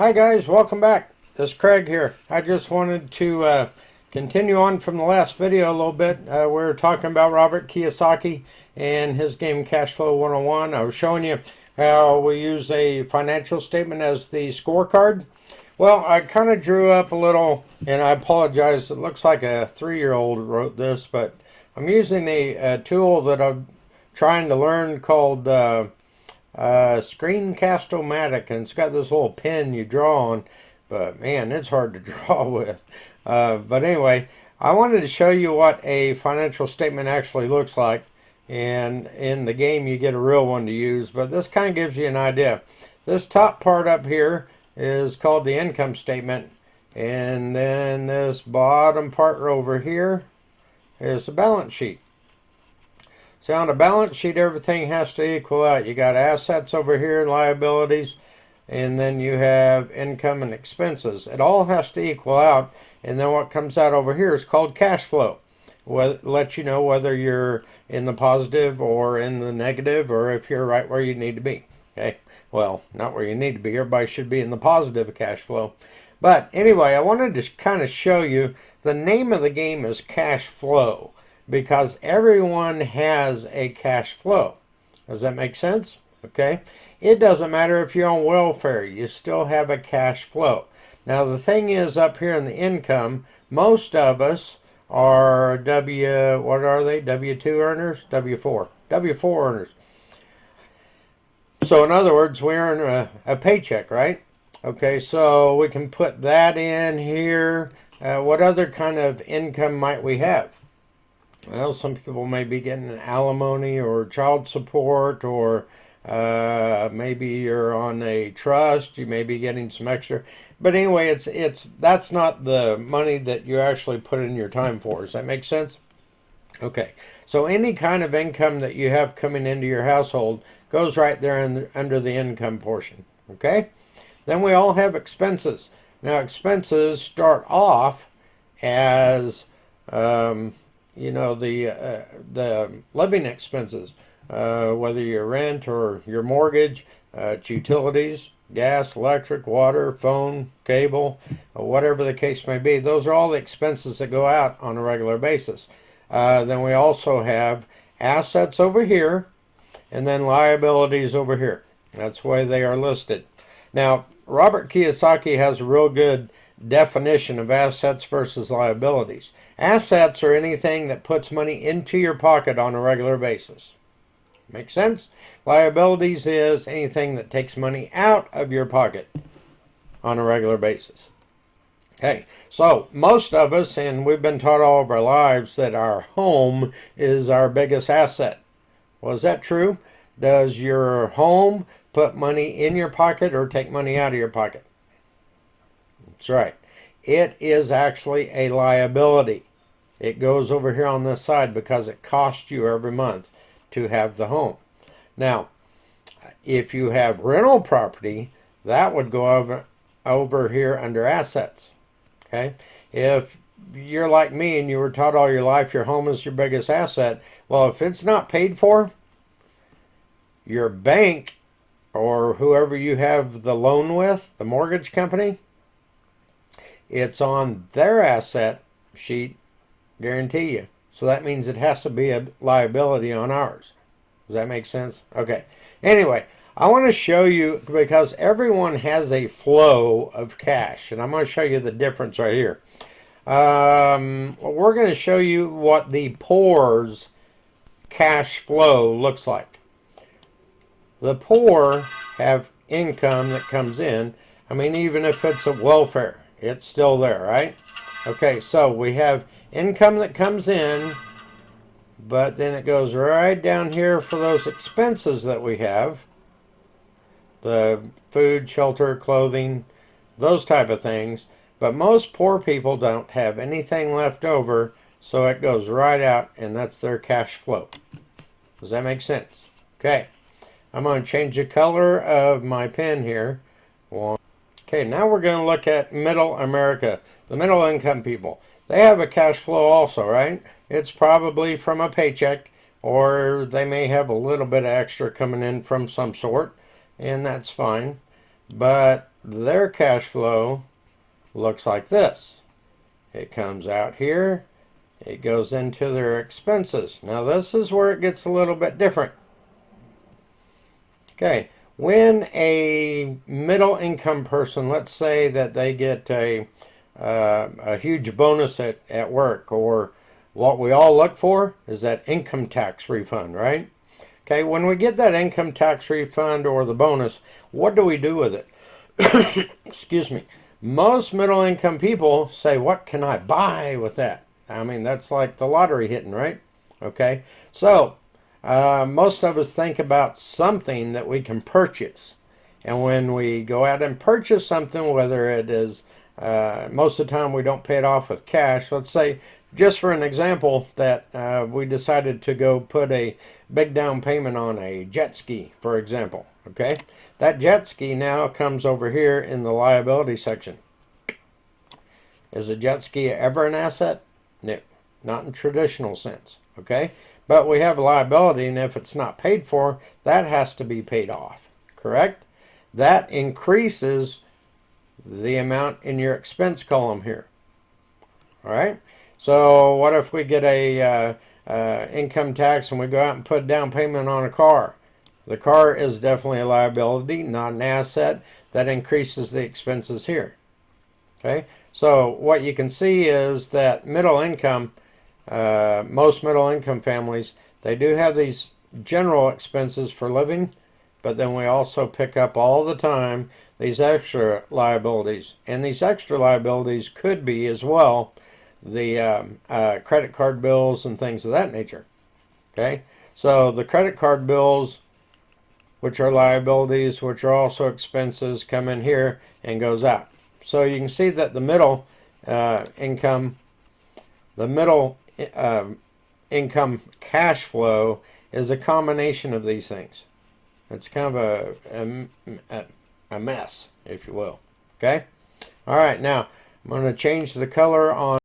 Hi guys, welcome back. This is Craig here. I just wanted to continue on from the last video a little bit. We were talking about Robert Kiyosaki and his game Cash Flow 101. I was showing you how we use a financial statement as the scorecard. Well, I kind of drew up a little, and I apologize, it looks like a 3-year-old wrote this, but I'm using a tool that I'm trying to learn called Screencast-O-Matic, and it's got this little pen you draw on, but man, it's hard to draw with. But anyway, I wanted to show you what a financial statement actually looks like, and in the game you get a real one to use, but this kind of gives you an idea. This top part up here is called the income statement, and then this bottom part over here is the balance sheet. So on a balance sheet, everything has to equal out. You got assets over here, liabilities, and then you have income and expenses. It all has to equal out, and then what comes out over here is called cash flow. Let you know whether you're in the positive or in the negative, or if you're right where you need to be. Okay, well, not where you need to be. Everybody should be in the positive cash flow. But anyway, I wanted to kind of show you the name of the game is cash flow, because everyone has a cash flow. Does that make sense? Okay. It doesn't matter if you're on welfare, you still have a cash flow. Now the thing is, up here in the income, most of us are what are they? W2 earners? W4 earners. So in other words, we earn a paycheck, right? Okay, so we can put that in here. What other kind of income might we have? Well, some people may be getting an alimony or child support, or maybe you're on a trust. You may be getting some extra. But anyway, that's not the money that you actually put in your time for. Does that make sense? Okay, so any kind of income that you have coming into your household goes right there under the income portion. Okay, then we all have expenses. Now, expenses start off as the living expenses, whether your rent or your mortgage, utilities, gas, electric, water, phone, cable, whatever the case may be. Those are all the expenses that go out on a regular basis. Then we also have assets over here, and then liabilities over here. That's the way they are listed. Now, Robert Kiyosaki has a real good definition of assets versus liabilities. Assets are anything that puts money into your pocket on a regular basis. Make sense? Liabilities is anything that takes money out of your pocket on a regular basis. Okay, so most of us, and we've been taught all of our lives, that our home is our biggest asset. Well, is that true? Does your home put money in your pocket or take money out of your pocket? That's right. It is actually a liability. It goes over here on this side because it costs you every month to have the home. Now, if you have rental property, that would go over here under assets. Okay? If you're like me and you were taught all your life your home is your biggest asset, well, if it's not paid for, your bank or whoever you have the loan with, the mortgage company, it's on their asset sheet, guarantee you. So that means it has to be a liability on ours. Does that make sense? Okay. Anyway, I want to show you, because everyone has a flow of cash, and I'm going to show you the difference right here. We're going to show you what the poor's cash flow looks like. The poor have income that comes in. I mean, even if it's a welfare, it's still there, right? Okay, so we have income that comes in, but then it goes right down here for those expenses that we have. The food, shelter, clothing, those type of things. But most poor people don't have anything left over, so it goes right out, and that's their cash flow. Does that make sense? Okay. I'm going to change the color of my pen here. Okay, now we're going to look at middle America, the middle income people. They have a cash flow also, right? It's probably from a paycheck, or they may have a little bit of extra coming in from some sort, and that's fine. But their cash flow looks like this. It comes out here. It goes into their expenses. Now this is where it gets a little bit different. Okay, when a middle income person, let's say that they get a huge bonus at work, or what we all look for is that income tax refund, right? Okay, when we get that income tax refund or the bonus, what do we do with it? Excuse me. Most middle income people say, what can I buy with that? I mean, that's like the lottery hitting, right? Okay, so most of us think about something that we can purchase. And when we go out and purchase something, whether it is, most of the time we don't pay it off with cash. Let's say, just for an example, that we decided to go put a big down payment on a jet ski, for example. Okay, that jet ski now comes over here in the liability section. Is a jet ski ever an asset? No, not in traditional sense. Okay, but we have a liability, and if it's not paid for, that has to be paid off. Correct? That increases the amount in your expense column here. All right. So what if we get a income tax and we go out and put a down payment on a car? The car is definitely a liability, not an asset. That increases the expenses here. Okay. So what you can see is that middle income, most middle income families, they do have these general expenses for living, but then we also pick up all the time these extra liabilities. And these extra liabilities could be as well the credit card bills and things of that nature. Okay, so the credit card bills, which are liabilities, which are also expenses, come in here and goes out. So you can see that the middle income cash flow is a combination of these things. It's kind of a mess, if you will. Okay? All right, now I'm going to change the color on